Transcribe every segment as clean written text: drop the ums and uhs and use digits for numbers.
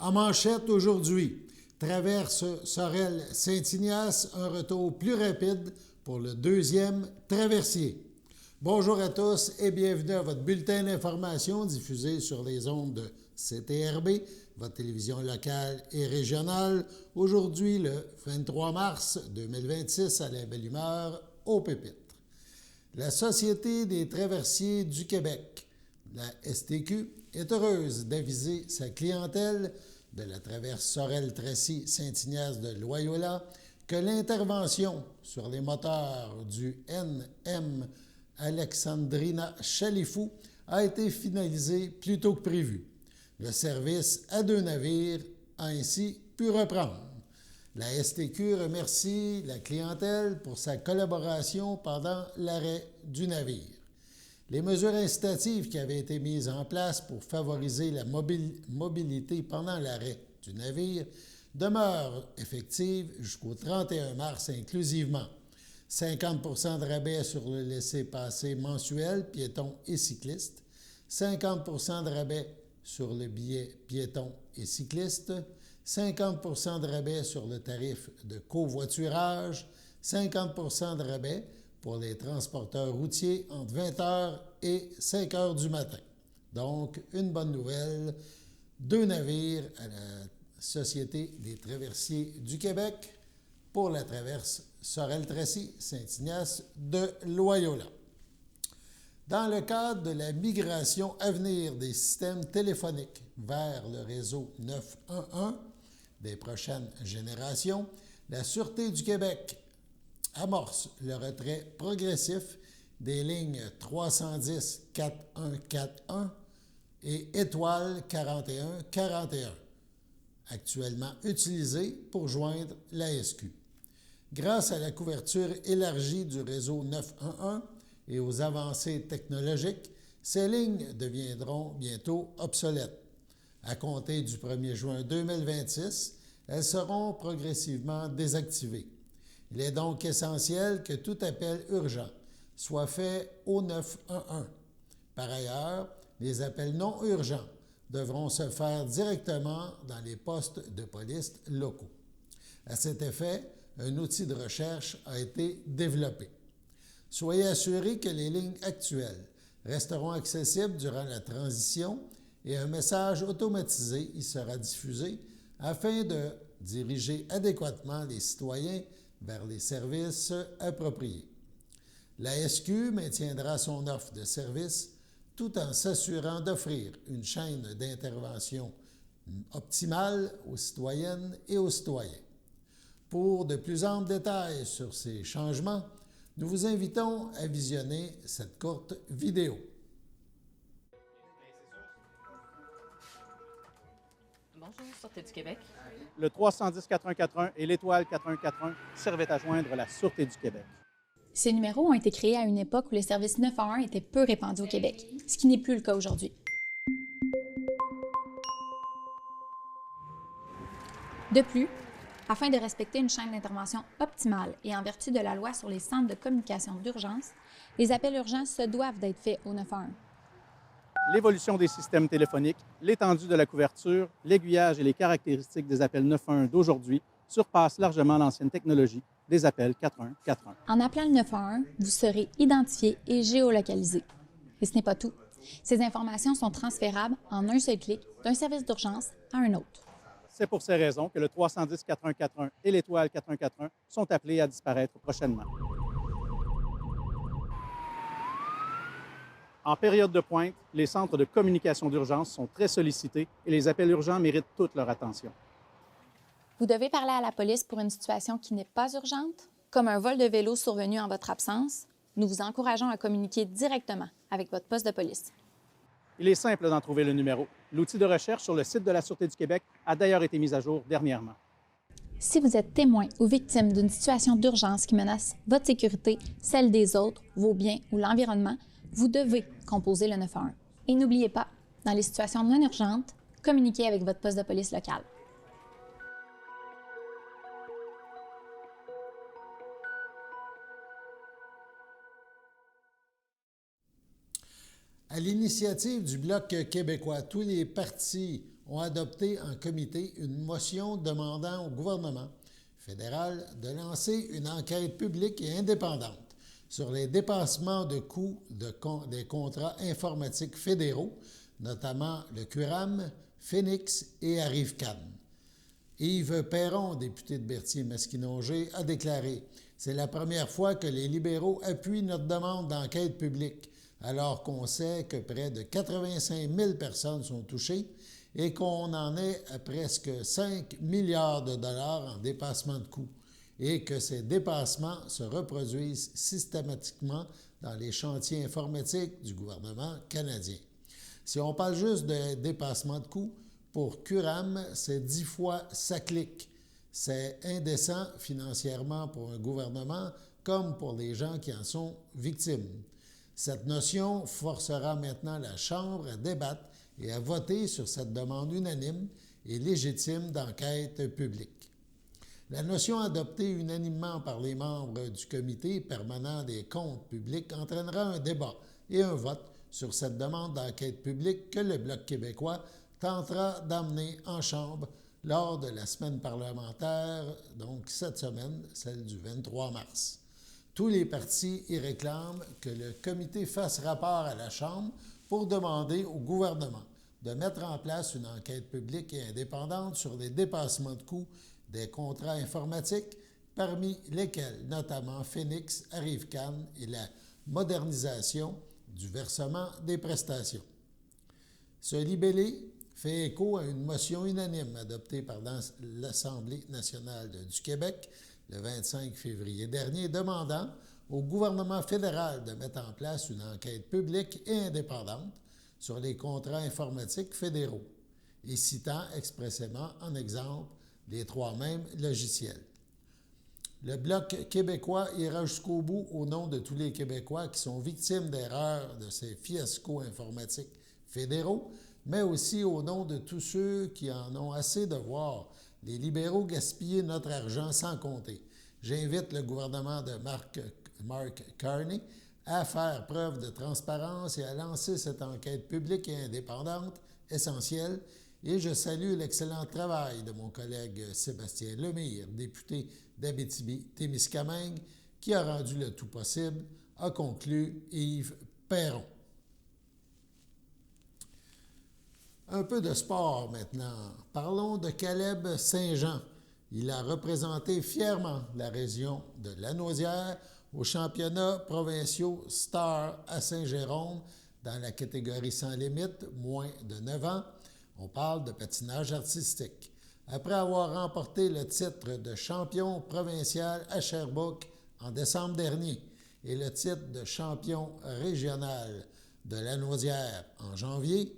En manchette aujourd'hui, traverse Sorel-Saint-Ignace, un retour plus rapide pour le deuxième traversier. Bonjour à tous et bienvenue à votre bulletin d'information diffusé sur les ondes de CTRB, votre télévision locale et régionale. Aujourd'hui, le 23 mars 2026, à la belle humeur, au Pépitre. La Société des traversiers du Québec, la STQ, est heureuse d'aviser sa clientèle de la traverse Sorel-Tracy-Saint-Ignace de Loyola que l'intervention sur les moteurs du NM Alexandrina Chalifou a été finalisée plus tôt que prévu. Le service à 2 navires a ainsi pu reprendre. La STQ remercie la clientèle pour sa collaboration pendant l'arrêt du navire. Les mesures incitatives qui avaient été mises en place pour favoriser la mobilité pendant l'arrêt du navire demeurent effectives jusqu'au 31 mars inclusivement. 50 % de rabais sur le laissez-passer mensuel piétons et cyclistes, 50 % de rabais sur le billet piéton et cycliste, 50 % de rabais sur le tarif de covoiturage, 50 % de rabais pour les transporteurs routiers entre 20h et 5h du matin. Donc, une bonne nouvelle, 2 navires à la Société des traversiers du Québec pour la traverse Sorel-Tracy-Saint-Ignace de Loyola. Dans le cadre de la migration à venir des systèmes téléphoniques vers le réseau 911 des prochaines générations, la Sûreté du Québec amorce le retrait progressif des lignes 310 4141 et étoile 4141, actuellement utilisées pour joindre la SQ. Grâce à la couverture élargie du réseau 911 et aux avancées technologiques, ces lignes deviendront bientôt obsolètes. À compter du 1er juin 2026, elles seront progressivement désactivées. Il est donc essentiel que tout appel urgent soit fait au 911. Par ailleurs, les appels non urgents devront se faire directement dans les postes de police locaux. À cet effet, un outil de recherche a été développé. Soyez assurés que les lignes actuelles resteront accessibles durant la transition et un message automatisé y sera diffusé afin de diriger adéquatement les citoyens vers les services appropriés. La SQ maintiendra son offre de services tout en s'assurant d'offrir une chaîne d'intervention optimale aux citoyennes et aux citoyens. Pour de plus amples détails sur ces changements, nous vous invitons à visionner cette courte vidéo. Bonjour, Sûreté du Québec. Le 310 4141 et l'étoile 4141 servaient à joindre la Sûreté du Québec. Ces numéros ont été créés à une époque où le service 911 était peu répandu au Québec, ce qui n'est plus le cas aujourd'hui. De plus, afin de respecter une chaîne d'intervention optimale et en vertu de la loi sur les centres de communication d'urgence, les appels urgents se doivent d'être faits au 911. L'évolution des systèmes téléphoniques, l'étendue de la couverture, l'aiguillage et les caractéristiques des appels 911 d'aujourd'hui surpassent largement l'ancienne technologie des appels 4141. En appelant le 911, vous serez identifié et géolocalisé. Et ce n'est pas tout. Ces informations sont transférables en un seul clic d'un service d'urgence à un autre. C'est pour ces raisons que le 310 4141 et l'étoile 4141 sont appelés à disparaître prochainement. En période de pointe, les centres de communication d'urgence sont très sollicités et les appels urgents méritent toute leur attention. Vous devez parler à la police pour une situation qui n'est pas urgente, comme un vol de vélo survenu en votre absence. Nous vous encourageons à communiquer directement avec votre poste de police. Il est simple d'en trouver le numéro. L'outil de recherche sur le site de la Sûreté du Québec a d'ailleurs été mis à jour dernièrement. Si vous êtes témoin ou victime d'une situation d'urgence qui menace votre sécurité, celle des autres, vos biens ou l'environnement, vous devez composer le 911. Et n'oubliez pas, dans les situations non urgentes, communiquez avec votre poste de police local. À l'initiative du Bloc québécois, tous les partis ont adopté en comité une motion demandant au gouvernement fédéral de lancer une enquête publique et indépendante sur les dépassements de coûts des contrats informatiques fédéraux, notamment le QRAM, Phoenix et Arrive-Can. Yves Perron, député de Berthier-Masquinongé, a déclaré « C'est la première fois que les libéraux appuient notre demande d'enquête publique, alors qu'on sait que près de 85 000 personnes sont touchées et qu'on en est à presque 5 milliards de dollars en dépassement de coûts et que ces dépassements se reproduisent systématiquement dans les chantiers informatiques du gouvernement canadien. Si on parle juste de dépassement de coûts, pour QRAM, c'est 10 fois ça clique. C'est indécent financièrement pour un gouvernement comme pour les gens qui en sont victimes. Cette notion forcera maintenant la Chambre à débattre et à voter sur cette demande unanime et légitime d'enquête publique. La notion adoptée unanimement par les membres du Comité permanent des comptes publics entraînera un débat et un vote sur cette demande d'enquête publique que le Bloc québécois tentera d'amener en Chambre lors de la semaine parlementaire, donc cette semaine, celle du 23 mars. Tous les partis y réclament que le comité fasse rapport à la Chambre pour demander au gouvernement de mettre en place une enquête publique et indépendante sur les dépassements de coûts des contrats informatiques, parmi lesquels notamment Phoenix, Arrive-Can et la modernisation du versement des prestations. Ce libellé fait écho à une motion unanime adoptée par l'Assemblée nationale du Québec le 25 février dernier, demandant au gouvernement fédéral de mettre en place une enquête publique et indépendante sur les contrats informatiques fédéraux et citant expressément en exemple les trois mêmes logiciels. Le Bloc québécois ira jusqu'au bout au nom de tous les Québécois qui sont victimes d'erreurs de ces fiascos informatiques fédéraux, mais aussi au nom de tous ceux qui en ont assez de voir les libéraux gaspiller notre argent sans compter. J'invite le gouvernement de Mark Carney à faire preuve de transparence et à lancer cette enquête publique et indépendante essentielle. Et je salue l'excellent travail de mon collègue Sébastien Lemire, député d'Abitibi-Témiscamingue, qui a rendu le tout possible, a conclu Yves Perron. Un peu de sport maintenant. Parlons de Caleb Saint-Jean. Il a représenté fièrement la région de Lanaudière aux championnats provinciaux Star à Saint-Jérôme dans la catégorie sans limite, moins de 9 ans. On parle de patinage artistique. Après avoir remporté le titre de champion provincial à Sherbrooke en décembre dernier et le titre de champion régional de Lanaudière en janvier,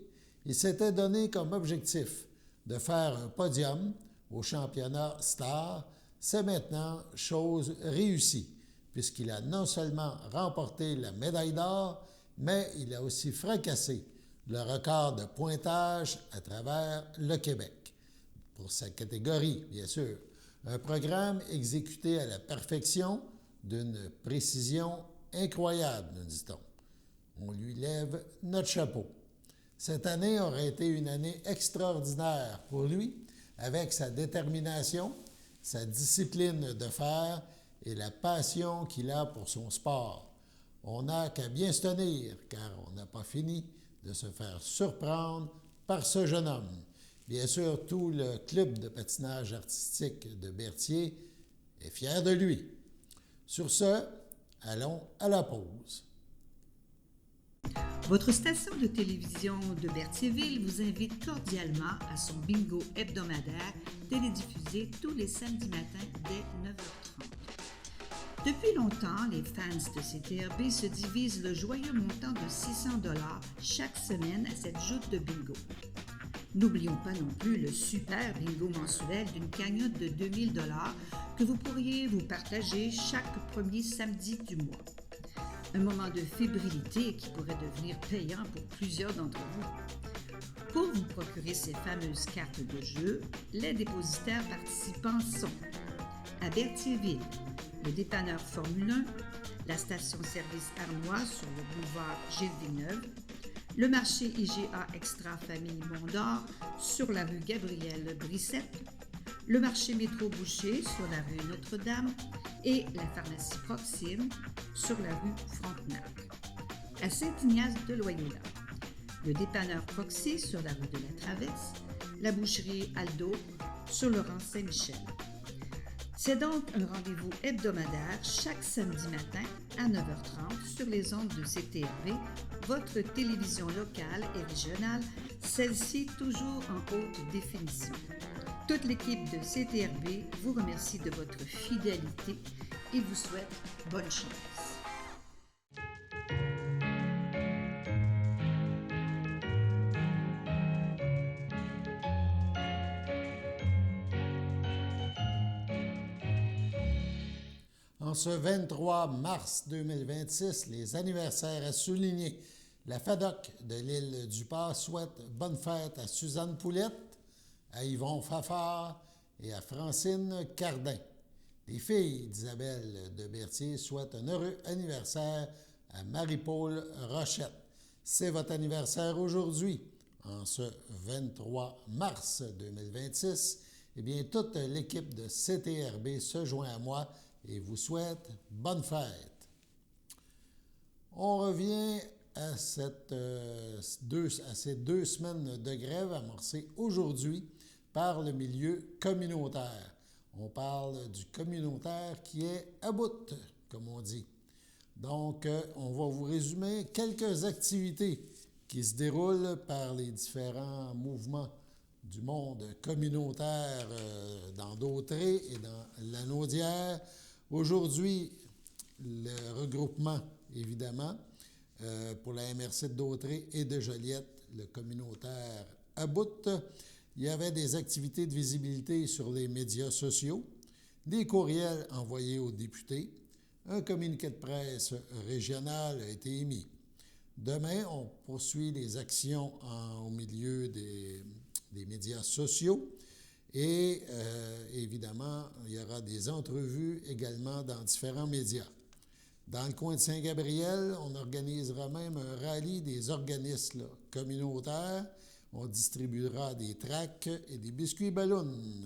il s'était donné comme objectif de faire un podium au championnat Star. C'est maintenant chose réussie, puisqu'il a non seulement remporté la médaille d'or, mais il a aussi fracassé le record de pointage à travers le Québec. Pour sa catégorie, bien sûr. Un programme exécuté à la perfection, d'une précision incroyable, nous dit-on. On lui lève notre chapeau. Cette année aurait été une année extraordinaire pour lui, avec sa détermination, sa discipline de fer et la passion qu'il a pour son sport. On n'a qu'à bien se tenir, car on n'a pas fini de se faire surprendre par ce jeune homme. Bien sûr, tout le club de patinage artistique de Berthier est fier de lui. Sur ce, allons à la pause. Votre station de télévision de Berthierville vous invite cordialement à son bingo hebdomadaire télédiffusé tous les samedis matins dès 9h30. Depuis longtemps, les fans de CTRB se divisent le joyeux montant de 600 $ chaque semaine à cette joute de bingo. N'oublions pas non plus le super bingo mensuel d'une cagnotte de 2000 $ que vous pourriez vous partager chaque premier samedi du mois. Un moment de fébrilité qui pourrait devenir payant pour plusieurs d'entre vous. Pour vous procurer ces fameuses cartes de jeu, les dépositaires participants sont à Berthierville, le dépanneur Formule 1, la station-service Arnois sur le boulevard Gilles Villeneuve, le marché IGA Extra Famille Mont-d'Or sur la rue Gabriel Brissette, le marché Métro Boucher sur la rue Notre-Dame et la pharmacie Proxime sur la rue Frontenac. À Saint-Ignace de Loyola, le dépanneur Proxy sur la rue de la Traverse, la boucherie Aldo sur le rang Saint-Michel. C'est donc un rendez-vous hebdomadaire chaque samedi matin à 9h30 sur les ondes de CTRV, votre télévision locale et régionale, celle-ci toujours en haute définition. Toute l'équipe de CTRV vous remercie de votre fidélité et vous souhaite bonne chance. En ce 23 mars 2026, les anniversaires à souligner. La FADOC de l'île du Pas souhaite bonne fête à Suzanne Poulette, à Yvon Fafard et à Francine Cardin. Les filles d'Isabelle de Berthier souhaitent un heureux anniversaire à Marie-Paul Rochette. C'est votre anniversaire aujourd'hui, en ce 23 mars 2026. Eh bien, toute l'équipe de CTRB se joint à moi et vous souhaite bonne fête. On revient à ces 2 semaines de grève amorcées aujourd'hui par le milieu communautaire. On parle du communautaire qui est à bout, comme on dit. Donc, on va vous résumer quelques activités qui se déroulent par les différents mouvements du monde communautaire dans Dautrey et dans Lanaudière. Aujourd'hui, le regroupement, évidemment, pour la MRC de Dautrey et de Joliette, le communautaire à bout. Il y avait des activités de visibilité sur les médias sociaux, des courriels envoyés aux députés, un communiqué de presse régional a été émis. Demain, on poursuit les actions au milieu des médias sociaux. Et évidemment, il y aura des entrevues également dans différents médias. Dans le coin de Saint-Gabriel, on organisera même un rallye des organismes communautaires. On distribuera des tracts et des biscuits babounes.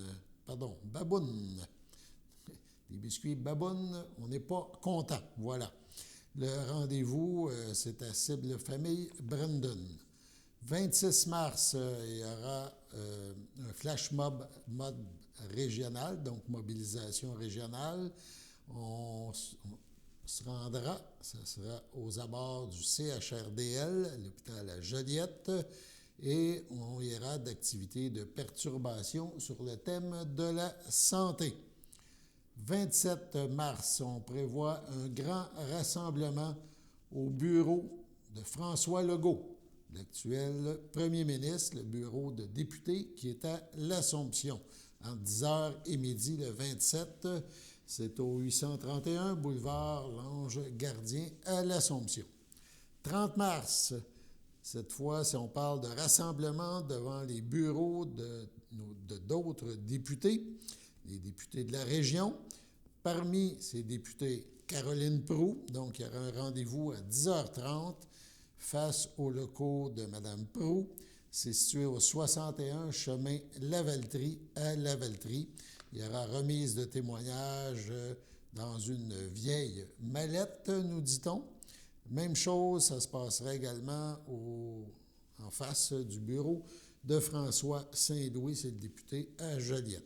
Des biscuits babounes, on n'est pas content. Voilà. Le rendez-vous, c'est à Cible Famille Brandon. 26 mars, il y aura un flash mob régional, donc mobilisation régionale. On se rendra, ça sera aux abords du CHRDL, l'hôpital à Joliette, et on ira d'activités de perturbation sur le thème de la santé. 27 mars, on prévoit un grand rassemblement au bureau de François Legault, l'actuel premier ministre, le bureau de députés qui est à l'Assomption, entre 10h et midi le 27. C'est au 831 boulevard Lange Gardien à l'Assomption. 30 mars, cette fois, si on parle de rassemblement devant les bureaux de d'autres députés, les députés de la région. Parmi ces députés, Caroline Proulx, donc il y aura un rendez-vous à 10h30 face aux locaux de Mme Proulx. C'est situé au 61 chemin Lavaltrie à Lavaltrie. Il y aura remise de témoignages dans une vieille mallette, nous dit-on. Même chose, ça se passera également en face du bureau de François Saint-Louis, c'est le député à Joliette.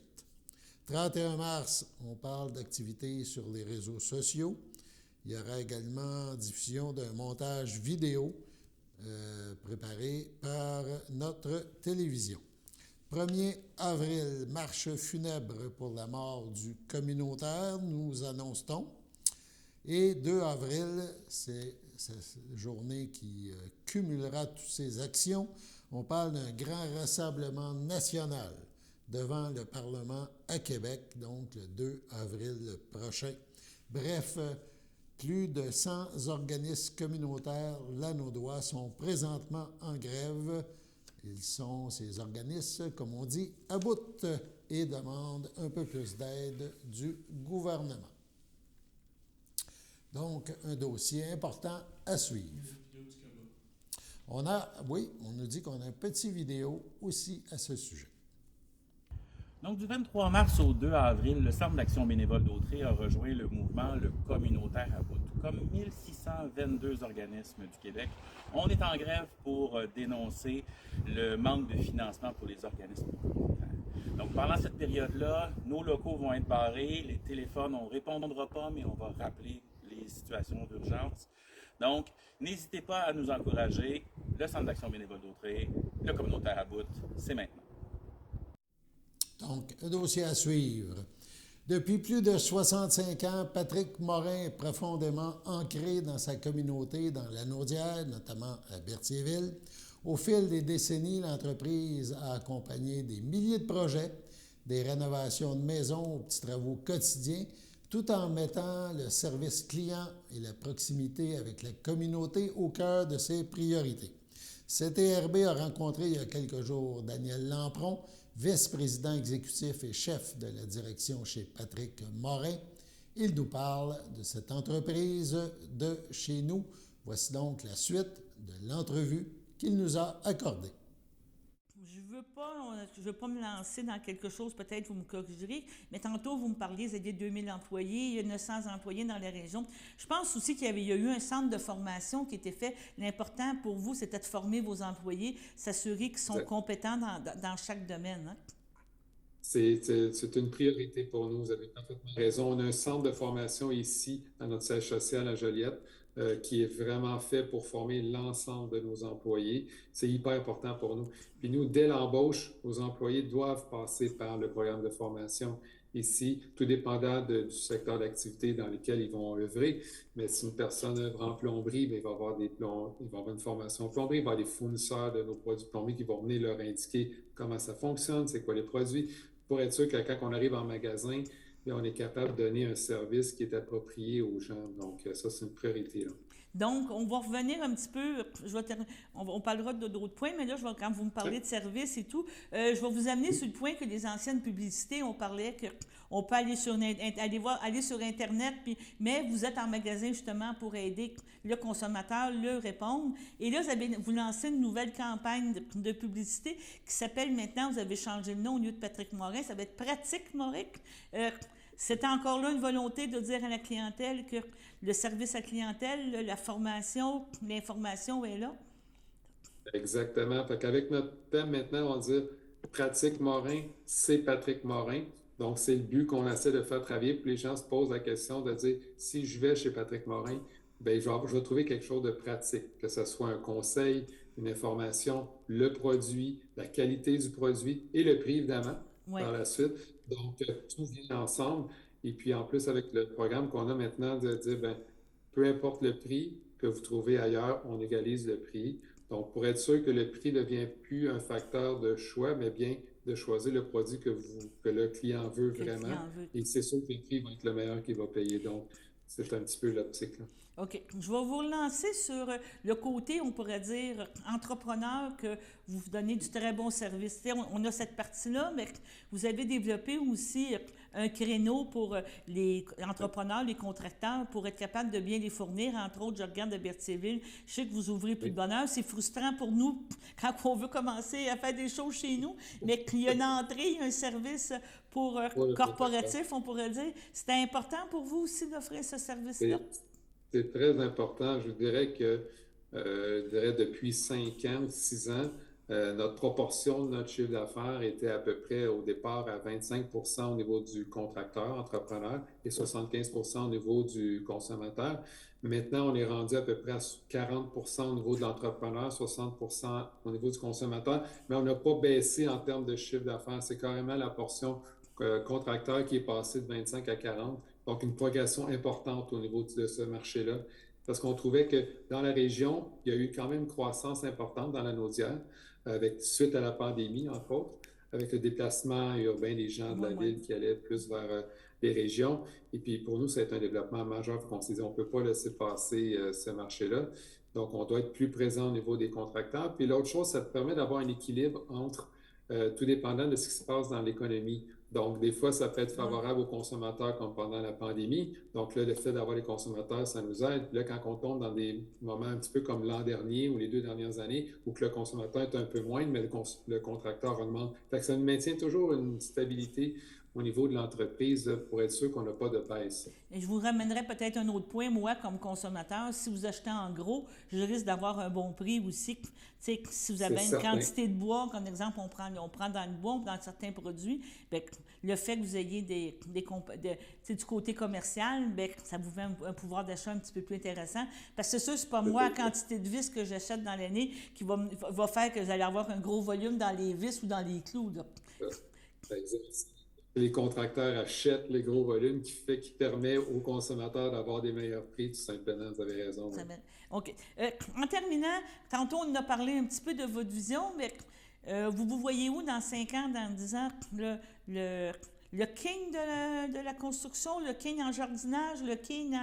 31 mars, on parle d'activités sur les réseaux sociaux. Il y aura également diffusion d'un montage vidéo préparé par notre télévision. 1er avril, marche funèbre pour la mort du communautaire, nous annonce-t-on. Et 2 avril, c'est cette journée qui cumulera toutes ces actions. On parle d'un grand rassemblement national devant le Parlement à Québec, donc le 2 avril prochain. Bref, plus de 100 organismes communautaires lanaudois sont présentement en grève. Ces organismes, comme on dit, à bout et demandent un peu plus d'aide du gouvernement. Donc, un dossier important à suivre. Oui, on nous dit qu'on a une petite vidéo aussi à ce sujet. Donc, du 23 mars au 2 avril, le Centre d'action bénévole d'Autrey a rejoint le mouvement Le Communautaire à bout. Comme 1622 organismes du Québec, on est en grève pour dénoncer le manque de financement pour les organismes communautaires. Donc, pendant cette période-là, nos locaux vont être barrés, les téléphones, on ne répondra pas, mais on va rappeler les situations d'urgence. Donc, n'hésitez pas à nous encourager. Le Centre d'action bénévole d'Autrey, le Communautaire à bout, c'est maintenant. Donc, un dossier à suivre. Depuis plus de 65 ans, Patrick Morin est profondément ancré dans sa communauté, dans la Naudière, notamment à Berthierville. Au fil des décennies, l'entreprise a accompagné des milliers de projets, des rénovations de maisons aux petits travaux quotidiens, tout en mettant le service client et la proximité avec la communauté au cœur de ses priorités. CTRB a rencontré il y a quelques jours Daniel Lampron, vice-président exécutif et chef de la direction chez Patrick Morin. Il nous parle de cette entreprise de chez nous. Voici donc la suite de l'entrevue qu'il nous a accordée. Je veux pas me lancer dans quelque chose, peut-être vous me corrigerez, mais tantôt vous me parliez, vous aviez 2000 employés, il y a 900 employés dans la région. Je pense aussi qu'il y a eu un centre de formation qui était fait. L'important pour vous, c'était de former vos employés, s'assurer qu'ils sont compétents dans chaque domaine. Hein? C'est une priorité pour nous, vous avez parfaitement raison. On a un centre de formation ici, à notre siège social à Joliette, qui est vraiment fait pour former l'ensemble de nos employés. C'est hyper important pour nous. Puis nous, dès l'embauche, nos employés doivent passer par le programme de formation ici, tout dépendant du secteur d'activité dans lequel ils vont œuvrer. Mais si une personne œuvre en plomberie, bien, il va avoir une formation en plomberie, il va y avoir des fournisseurs de nos produits plomberie qui vont venir leur indiquer comment ça fonctionne, c'est quoi les produits, pour être sûr que quand on arrive en magasin, bien, on est capable de donner un service qui est approprié aux gens. Donc, ça, c'est une priorité, là. Donc, on va revenir un petit peu, on parlera d'autres points, mais là, quand vous me parlez de services et tout, je vais vous amener sur le point que les anciennes publicités, on parlait qu'on peut aller sur Internet, mais vous êtes en magasin justement pour aider le consommateur, le répondre. Et là, vous lancez une nouvelle campagne de publicité qui s'appelle maintenant, vous avez changé le nom au lieu de Patrick Morin, ça va être Pratique Morin. C'est encore là une volonté de dire à la clientèle que le service à clientèle, la formation, l'information est là. Exactement. Fait qu'avec notre thème maintenant, on va dire Pratique Morin, c'est Patrick Morin. Donc, c'est le but qu'on essaie de faire travailler. Puis les gens se posent la question de dire, si je vais chez Patrick Morin, bien, je vais trouver quelque chose de pratique, que ce soit un conseil, une information, le produit, la qualité du produit et le prix, évidemment, par la suite. Donc, tout vient ensemble. Et puis, en plus, avec le programme qu'on a maintenant de dire, bien, peu importe le prix que vous trouvez ailleurs, on égalise le prix. Donc, pour être sûr que le prix ne devient plus un facteur de choix, mais bien de choisir le produit que le client veut vraiment. Et c'est sûr que le prix va être le meilleur qu'il va payer. Donc, c'est un petit peu l'optique, là. OK. Je vais vous relancer sur le côté, on pourrait dire, entrepreneur, que vous donnez du très bon service. On a cette partie-là, mais vous avez développé aussi un créneau pour les entrepreneurs, les contracteurs, pour être capable de bien les fournir. Entre autres, je regarde de Berthierville, je sais que vous ouvrez plus de bonheur. C'est frustrant pour nous quand on veut commencer à faire des choses chez nous, mais qu'il y a une entrée, il y a un service pour corporatif, on pourrait dire. C'était important pour vous aussi d'offrir ce service-là? C'est très important. Je vous dirais que depuis 5 ans, 6 ans, notre proportion de notre chiffre d'affaires était à peu près au départ à 25% au niveau du contracteur, entrepreneur, et 75% au niveau du consommateur. Maintenant, on est rendu à peu près à 40% au niveau de l'entrepreneur, 60% au niveau du consommateur, mais on n'a pas baissé en termes de chiffre d'affaires. C'est carrément la portion contracteur qui est passée de 25 à 40. Donc, une progression importante au niveau de ce marché-là. Parce qu'on trouvait que dans la région, il y a eu quand même une croissance importante dans la Naudière, suite à la pandémie, entre autres, avec le déplacement urbain des gens de la ville qui allaient plus vers les régions. Et puis, pour nous, c'est un développement majeur. On s'est dit, on ne peut pas laisser passer ce marché-là. Donc, on doit être plus présent au niveau des contracteurs. Puis l'autre chose, ça te permet d'avoir un équilibre entre tout dépendant de ce qui se passe dans l'économie. Donc, des fois, ça peut être favorable aux consommateurs comme pendant la pandémie. Donc, là, le fait d'avoir les consommateurs, ça nous aide. Puis là, quand on tombe dans des moments un petit peu comme l'an dernier ou les 2 dernières années, où que le consommateur est un peu moindre, mais le contracteur augmente. Fait que ça nous maintient toujours une stabilité au niveau de l'entreprise pour être sûr qu'on n'a pas de baisse. Et je vous ramènerai peut-être un autre point, moi, comme consommateur. Si vous achetez en gros, je risque d'avoir un bon prix aussi. Tu sais, si vous avez une quantité de bois, comme exemple, on prend dans le bois, dans certains produits, bien, le fait que vous ayez du côté commercial, bien, ça vous fait un pouvoir d'achat un petit peu plus intéressant. Parce que c'est sûr, c'est pas moi, la quantité de vis que j'achète dans l'année qui va faire que vous allez avoir un gros volume dans les vis ou dans les clous. Là. Les contracteurs achètent les gros volumes qui permet aux consommateurs d'avoir des meilleurs prix, tout simplement. Vous avez raison. Oui. OK. En terminant, tantôt, on a parlé un petit peu de votre vision, mais vous voyez où dans 5 ans, dans 10 ans, le king de la construction, le king en jardinage, le king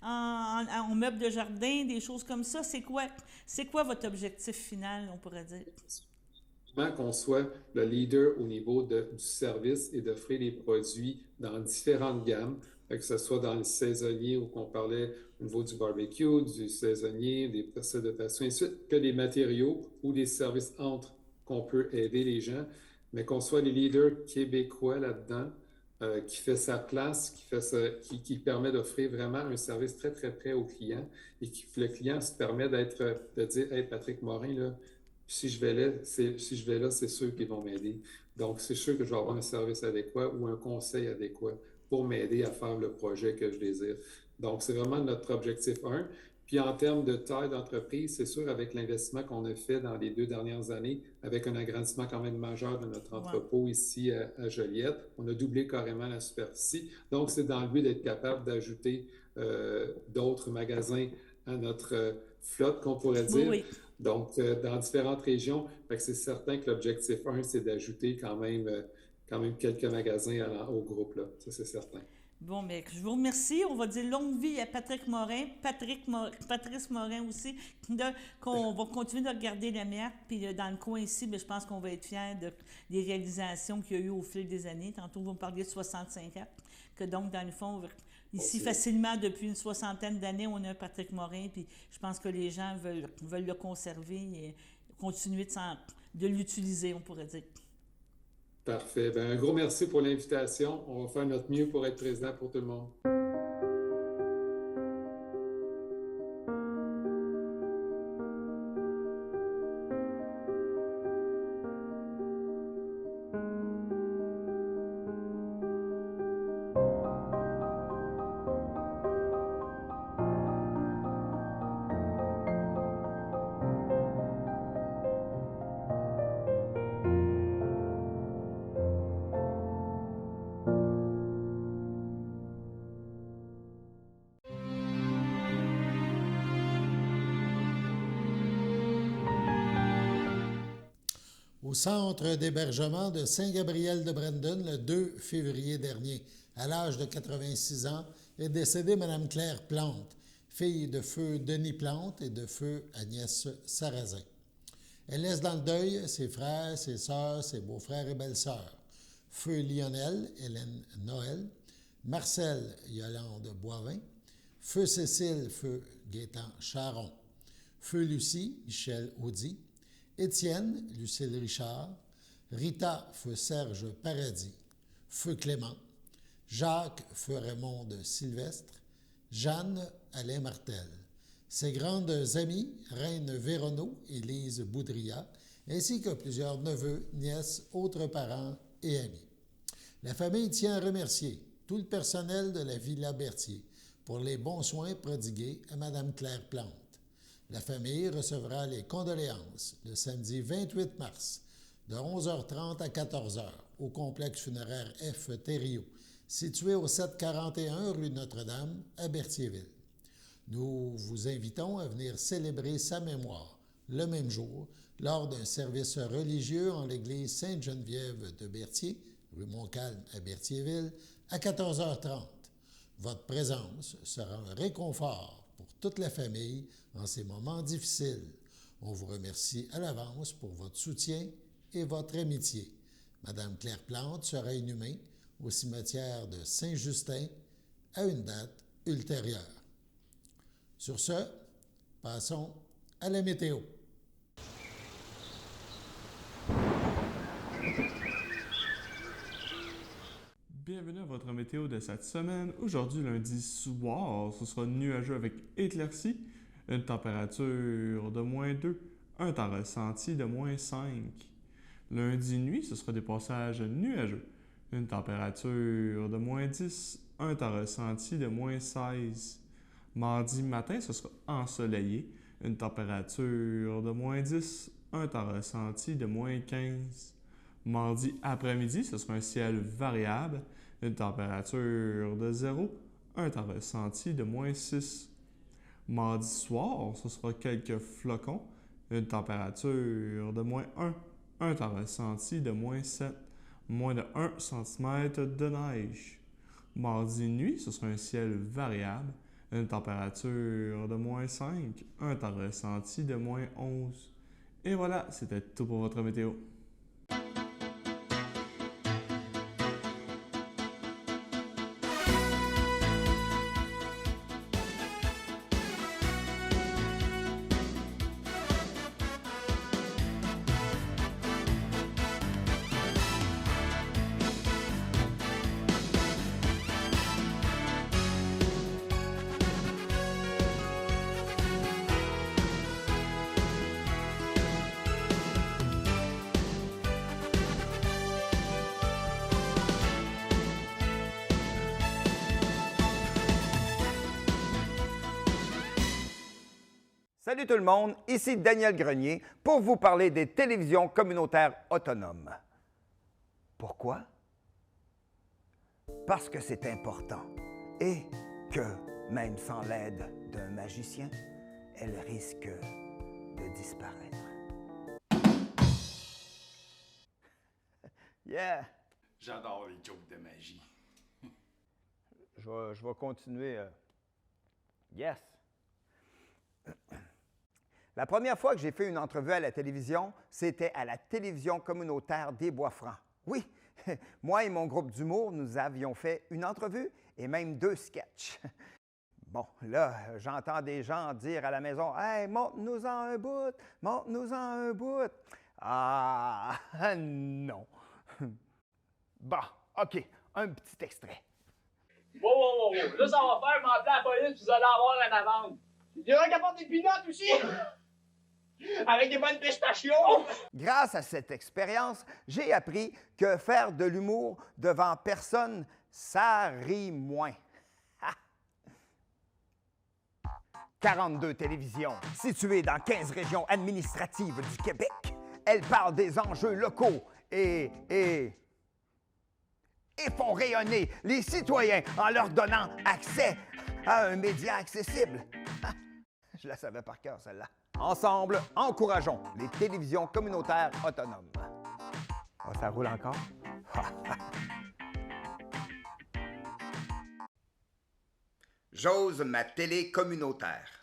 en meubles de jardin, des choses comme ça? C'est quoi votre objectif final, on pourrait dire? Qu'on soit le leader au niveau du service et d'offrir des produits dans différentes gammes, que ce soit dans le saisonnier où on parlait au niveau du barbecue, du saisonnier, des procès de façon, et ainsi de suite, que des matériaux ou des services entre qu'on peut aider les gens, mais qu'on soit les leaders québécois là-dedans, qui fait sa place, qui permet d'offrir vraiment un service très, très près au client et que le client se permet de dire « Hey, Patrick Morin, là, si je vais là, c'est sûr qu'ils vont m'aider. Donc, c'est sûr que je vais avoir un service adéquat ou un conseil adéquat pour m'aider à faire le projet que je désire. Donc, c'est vraiment notre objectif 1. Puis, en termes de taille d'entreprise, c'est sûr, avec l'investissement qu'on a fait dans les 2 dernières années, avec un agrandissement quand même majeur de notre entrepôt ici à Joliette, on a doublé carrément la superficie. Donc, c'est dans le but d'être capable d'ajouter d'autres magasins à notre flotte, qu'on pourrait dire. Oui. Donc, dans différentes régions, c'est certain que l'objectif 1, c'est d'ajouter quand même quelques magasins au groupe, là. Ça, c'est certain. Bon, mais je vous remercie. On va dire longue vie à Patrick Morin, Patrice Morin aussi, qu'on va continuer de regarder la mère. Puis dans le coin ici, bien, je pense qu'on va être fiers des réalisations qu'il y a eu au fil des années. Tantôt, vous me parliez de 65 ans. Que donc, dans le fond, ici, facilement, depuis une 60aine d'années, on a un Patrick Morin, puis je pense que les gens veulent le conserver et continuer de l'utiliser, on pourrait dire. Parfait. Bien, un gros merci pour l'invitation. On va faire notre mieux pour être présent pour tout le monde. Au centre d'hébergement de Saint-Gabriel-de-Brandon le 2 février dernier. À l'âge de 86 ans, est décédée Mme Claire Plante, fille de feu Denis Plante et de feu Agnès Sarrazin. Elle laisse dans le deuil ses frères, ses sœurs, ses beaux-frères et belles-sœurs. Feu Lionel, Hélène Noël, Marcel Yolande Boivin, feu Cécile, feu Gaétan Charon, feu Lucie, Michel Audy, Étienne, Lucille Richard, Rita, feu Serge Paradis, feu Clément, Jacques, feu Raymond de Sylvestre, Jeanne, Alain Martel. Ses grandes amies, Reine Véronneau et Lise Boudria, ainsi que plusieurs neveux, nièces, autres parents et amis. La famille tient à remercier tout le personnel de la Villa Berthier pour les bons soins prodigués à Mme Claire Plante. La famille recevra les condoléances le samedi 28 mars de 11h30 à 14h au complexe funéraire F. Thériault, situé au 741 rue Notre-Dame à Berthierville. Nous vous invitons à venir célébrer sa mémoire le même jour lors d'un service religieux en l'église Sainte-Geneviève de Berthier, rue Montcalm à Berthierville, à 14h30. Votre présence sera un réconfort pour toute la famille en ces moments difficiles. On vous remercie à l'avance pour votre soutien et votre amitié. Mme Claire Plante sera inhumée au cimetière de Saint-Justin à une date ultérieure. Sur ce, passons à la météo. Bienvenue à votre météo de cette semaine. Aujourd'hui, lundi soir, ce sera nuageux avec éclaircies, une température de -2, un temps ressenti de -5. Lundi nuit, ce sera des passages nuageux, une température de -10, un temps ressenti de -16. Mardi matin, ce sera ensoleillé, une température de -10, un temps ressenti de -15. Mardi après-midi, ce sera un ciel variable, une température de 0, un temps ressenti de -6. Mardi soir, ce sera quelques flocons, une température de -1, un temps ressenti de -7, moins de 1 cm de neige. Mardi nuit, ce sera un ciel variable, une température de -5, un temps ressenti de -11. Et voilà, c'était tout pour votre météo. Salut tout le monde, ici Daniel Grenier pour vous parler des télévisions communautaires autonomes. Pourquoi? Parce que c'est important et que, même sans l'aide d'un magicien, elles risquent de disparaître. Yeah! J'adore les jokes de magie. Je vais continuer. Yes! La première fois que j'ai fait une entrevue à la télévision, c'était à la télévision communautaire des Bois-Francs. Oui, moi et mon groupe d'humour, nous avions fait une entrevue et même 2 sketchs. Bon, là, j'entends des gens dire à la maison « Hey, montre-nous-en un bout, montre-nous-en un bout. » Ah, non. Bon, OK, un petit extrait. Wow. Là, ça va faire m'appeler la police, vous allez avoir une amende. Il y en a qui apportent des peanuts aussi! Avec des bonnes pistachios! Grâce à cette expérience, j'ai appris que faire de l'humour devant personne, ça rit moins. 42 télévisions situées dans 15 régions administratives du Québec. Elles parlent des enjeux locaux et font rayonner les citoyens en leur donnant accès à un média accessible. Je la savais par cœur, celle-là. Ensemble, encourageons les télévisions communautaires autonomes. Oh, ça roule encore? J'ose ma télé communautaire.